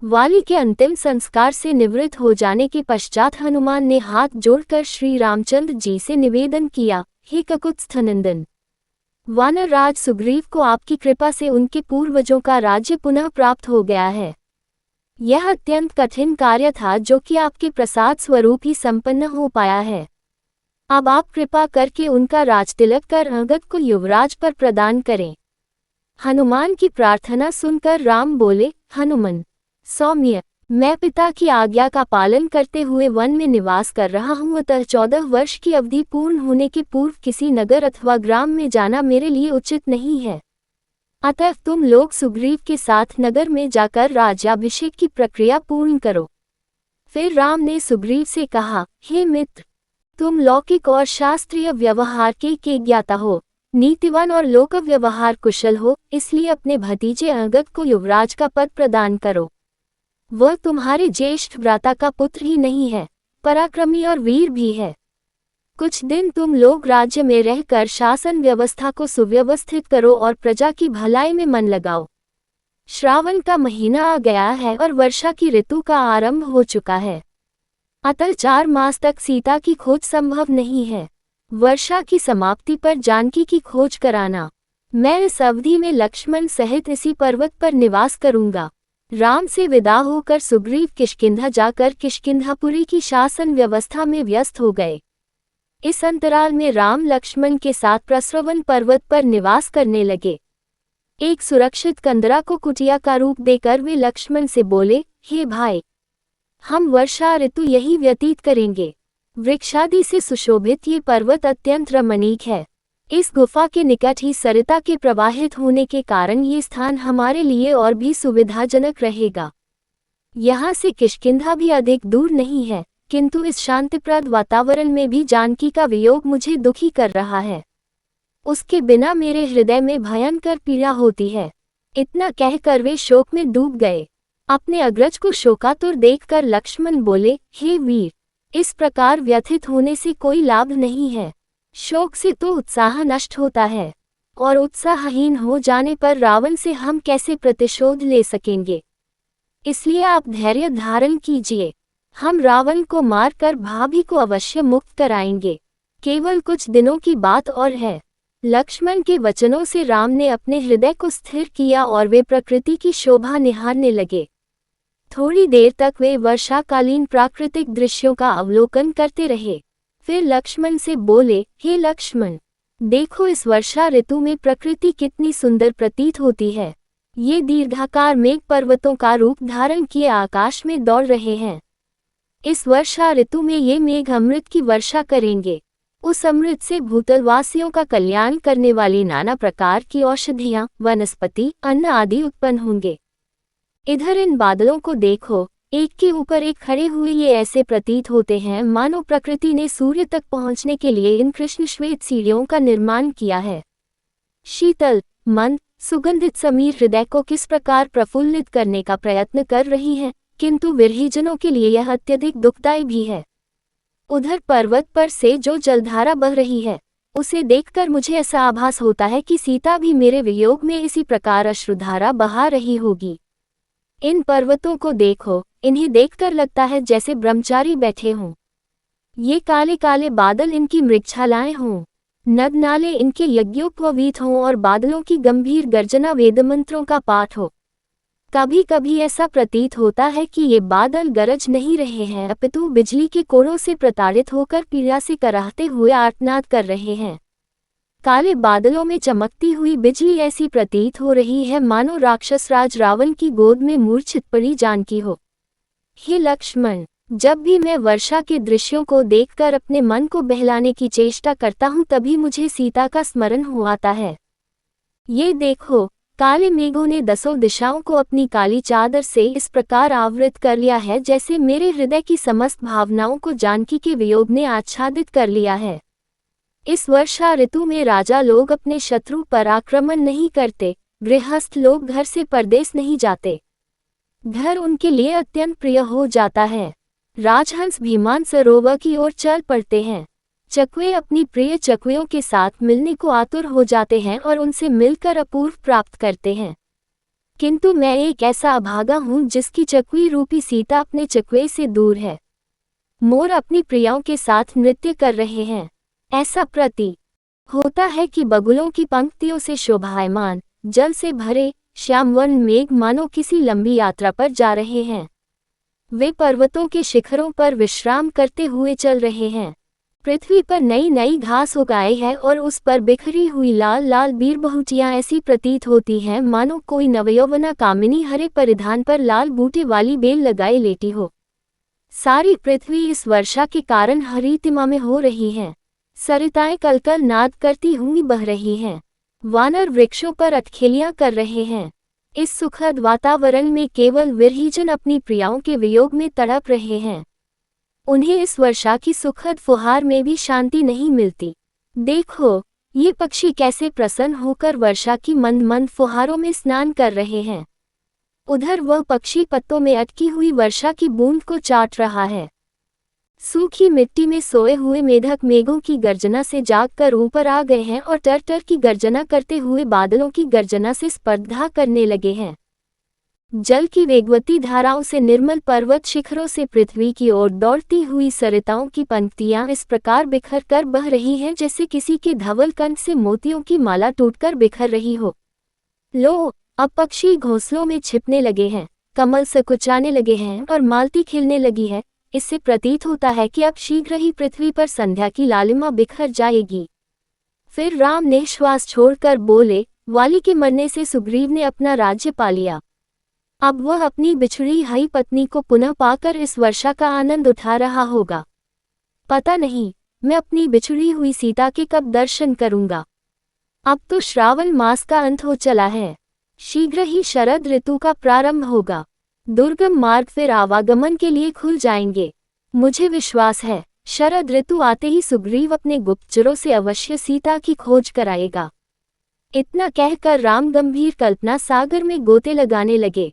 वाली के अंतिम संस्कार से निवृत्त हो जाने के पश्चात हनुमान ने हाथ जोड़कर श्री रामचंद्र जी से निवेदन किया, हे ककुत्स्थनंदन, वानर राज सुग्रीव को आपकी कृपा से उनके पूर्वजों का राज्य पुनः प्राप्त हो गया है। यह अत्यंत कठिन कार्य था जो कि आपके प्रसाद स्वरूप ही संपन्न हो पाया है। अब आप कृपा करके उनका राजतिलक कर अंगद को युवराज पर प्रदान करें। हनुमान की प्रार्थना सुनकर राम बोले, हनुमान सौम्य, मैं पिता की आज्ञा का पालन करते हुए वन में निवास कर रहा हूँ, अतः 14 वर्ष की अवधि पूर्ण होने के पूर्व किसी नगर अथवा ग्राम में जाना मेरे लिए उचित नहीं है। अतः तुम लोग सुग्रीव के साथ नगर में जाकर राज्याभिषेक की प्रक्रिया पूर्ण करो। फिर राम ने सुग्रीव से कहा, हे मित्र, तुम लौकिक और शास्त्रीय व्यवहार के ज्ञाता हो, नीतिवान और लोक व्यवहार कुशल हो, इसलिए अपने भतीजे अंगद को युवराज का पद प्रदान करो। वह तुम्हारे ज्येष्ठ भ्राता का पुत्र ही नहीं है, पराक्रमी और वीर भी है। कुछ दिन तुम लोग राज्य में रहकर शासन व्यवस्था को सुव्यवस्थित करो और प्रजा की भलाई में मन लगाओ। श्रावण का महीना आ गया है और वर्षा की ऋतु का आरंभ हो चुका है, अतः 4 मास तक सीता की खोज संभव नहीं है। वर्षा की समाप्ति पर जानकी की खोज कराना। मैं इस अवधि में लक्ष्मण सहित इसी पर्वत पर निवास करूंगा। राम से विदा होकर सुग्रीव किष्किंधा जाकर किष्किंधापुरी की शासन व्यवस्था में व्यस्त हो गए। इस अंतराल में राम लक्ष्मण के साथ प्रस्रवण पर्वत पर निवास करने लगे। एक सुरक्षित कंदरा को कुटिया का रूप देकर वे लक्ष्मण से बोले, हे भाई, हम वर्षा ऋतु यही व्यतीत करेंगे। वृक्षादि से सुशोभित ये पर्वत अत्यंत रमणीक है। इस गुफा के निकट ही सरिता के प्रवाहित होने के कारण ये स्थान हमारे लिए और भी सुविधाजनक रहेगा। यहाँ से किष्किंधा भी अधिक दूर नहीं है, किंतु इस शांतिप्रद वातावरण में भी जानकी का वियोग मुझे दुखी कर रहा है। उसके बिना मेरे हृदय में भयंकर पीड़ा होती है। इतना कहकर वे शोक में डूब गए। अपने अग्रज को शोकातुर देखकर लक्ष्मण बोले, हे वीर, इस प्रकार व्यथित होने से कोई लाभ नहीं है। शोक से तो उत्साह नष्ट होता है, और उत्साहहीन हो जाने पर रावण से हम कैसे प्रतिशोध ले सकेंगे। इसलिए आप धैर्य धारण कीजिए। हम रावण को मारकर भाभी को अवश्य मुक्त कराएंगे। केवल कुछ दिनों की बात और है। लक्ष्मण के वचनों से राम ने अपने हृदय को स्थिर किया और वे प्रकृति की शोभा निहारने लगे। थोड़ी देर तक वे वर्षाकालीन प्राकृतिक दृश्यों का अवलोकन करते रहे। फिर लक्ष्मण से बोले, हे लक्ष्मण, देखो इस वर्षा ऋतु में प्रकृति कितनी सुंदर प्रतीत होती है। ये दीर्घाकार मेघ पर्वतों का रूप धारण किए आकाश में दौड़ रहे हैं। इस वर्षा ऋतु में ये मेघ अमृत की वर्षा करेंगे। उस अमृत से भूतलवासियों का कल्याण करने वाली नाना प्रकार की औषधियां, वनस्पति, अन्न आदि उत्पन्न होंगे। इधर इन बादलों को देखो, एक के ऊपर एक खड़े हुए ये ऐसे प्रतीत होते हैं मानो प्रकृति ने सूर्य तक पहुंचने के लिए इन कृष्ण श्वेत सीढ़ियों का निर्माण किया है। शीतल, मंद, सुगंधित समीर हृदय को किस प्रकार प्रफुल्लित करने का प्रयत्न कर रही है, किंतु विरहीजनों के लिए यह अत्यधिक दुखदायी भी है। उधर पर्वत पर से जो जलधारा बह रही है, उसे देखकर मुझे ऐसा आभास होता है कि सीता भी मेरे वियोग में इसी प्रकार अश्रुधारा बहा रही होगी। इन पर्वतों को देखो, इन्हें देखकर लगता है जैसे ब्रह्मचारी बैठे हों। ये काले काले बादल इनकी मृगछालाएं हों, नद नाले इनके यज्ञोपवीत हों और बादलों की गंभीर गर्जना वेदमंत्रों का पाठ हो। कभी कभी ऐसा प्रतीत होता है कि ये बादल गरज नहीं रहे हैं, अपितु बिजली के कोड़ों से प्रताड़ित होकर पीड़ा से कराहते हुए आर्तनाद कर रहे हैं। काले बादलों में चमकती हुई बिजली ऐसी प्रतीत हो रही है मानो राक्षस राज रावण की गोद में मूर्छित पड़ी जानकी हो। हे लक्ष्मण, जब भी मैं वर्षा के दृश्यों को देखकर अपने मन को बहलाने की चेष्टा करता हूँ तभी मुझे सीता का स्मरण हो आता है। ये देखो, काले मेघों ने 10 दिशाओं को अपनी काली चादर से इस प्रकार आवृत कर लिया है जैसे मेरे हृदय की समस्त भावनाओं को जानकी के वियोग ने आच्छादित कर लिया है। इस वर्षा ऋतु में राजा लोग अपने शत्रु पर आक्रमण नहीं करते, गृहस्थ लोग घर से परदेश नहीं जाते। घर उनके लिए अत्यंत प्रिय हो जाता है। राजहंस भीमान सरोवर की ओर चल पड़ते हैं। चकवे अपनी प्रिय चकवियों के साथ मिलने को आतुर हो जाते हैं और उनसे मिलकर अपूर्व प्राप्त करते हैं। किंतु मैं एक ऐसा अभागा हूँ जिसकी चकवी रूपी सीता अपने चकवे से दूर है। मोर अपनी प्रियाओं के साथ नृत्य कर रहे हैं। ऐसा प्रतीत होता है कि बगुलों की पंक्तियों से शोभायमान जल से भरे श्यामवर्ण मेघ मानो किसी लंबी यात्रा पर जा रहे हैं। वे पर्वतों के शिखरों पर विश्राम करते हुए चल रहे हैं। पृथ्वी पर नई नई घास उगाई है और उस पर बिखरी हुई लाल लाल बीरबहुटियां ऐसी प्रतीत होती हैं मानो कोई नवयौवना कामिनी हरे परिधान पर लाल बूटे वाली बेल लगाए लेटी हो। सारी पृथ्वी इस वर्षा के कारण हरितिमा में हो रही है। सरिताएं कलकल नाद करती हुई बह रही हैं। वानर वृक्षों पर अटखेलियां कर रहे हैं। इस सुखद वातावरण में केवल विरहीजन अपनी प्रियाओं के वियोग में तड़प रहे हैं। उन्हें इस वर्षा की सुखद फुहार में भी शांति नहीं मिलती। देखो, ये पक्षी कैसे प्रसन्न होकर वर्षा की मंद मंद फुहारों में स्नान कर रहे हैं। उधर वह पक्षी पत्तों में अटकी हुई वर्षा की बूंद को चाट रहा है। सूखी मिट्टी में सोए हुए मेढक मेघों की गर्जना से जागकर ऊपर आ गए हैं और टर टर की गर्जना करते हुए बादलों की गर्जना से स्पर्धा करने लगे हैं। जल की वेगवती धाराओं से निर्मल पर्वत शिखरों से पृथ्वी की ओर दौड़ती हुई सरिताओं की पंक्तियां इस प्रकार बिखर कर बह रही हैं जैसे किसी के धवल कंठ से मोतियों की माला टूटकर बिखर रही हो। लो, अब पक्षी घोंसलों में छिपने लगे हैं, कमल सकुचाने लगे हैं और मालती खिलने लगी है। इससे प्रतीत होता है कि अब शीघ्र ही पृथ्वी पर संध्या की लालिमा बिखर जाएगी। फिर राम ने श्वास छोड़कर बोले, वाली के मरने से सुग्रीव ने अपना राज्य पा लिया। अब वह अपनी बिछड़ी हुई पत्नी को पुनः पाकर इस वर्षा का आनंद उठा रहा होगा। पता नहीं, मैं अपनी बिछड़ी हुई सीता के कब दर्शन करूंगा। अब तो श्रावण मास का अंत हो चला है। शीघ्र ही शरद ऋतु का प्रारंभ होगा। दुर्गम मार्ग फिर आवागमन के लिए खुल जाएंगे। मुझे विश्वास है, शरद ऋतु आते ही सुग्रीव अपने गुप्तचरों से अवश्य सीता की खोज कराएगा। इतना कहकर राम गंभीर कल्पना सागर में गोते लगाने लगे।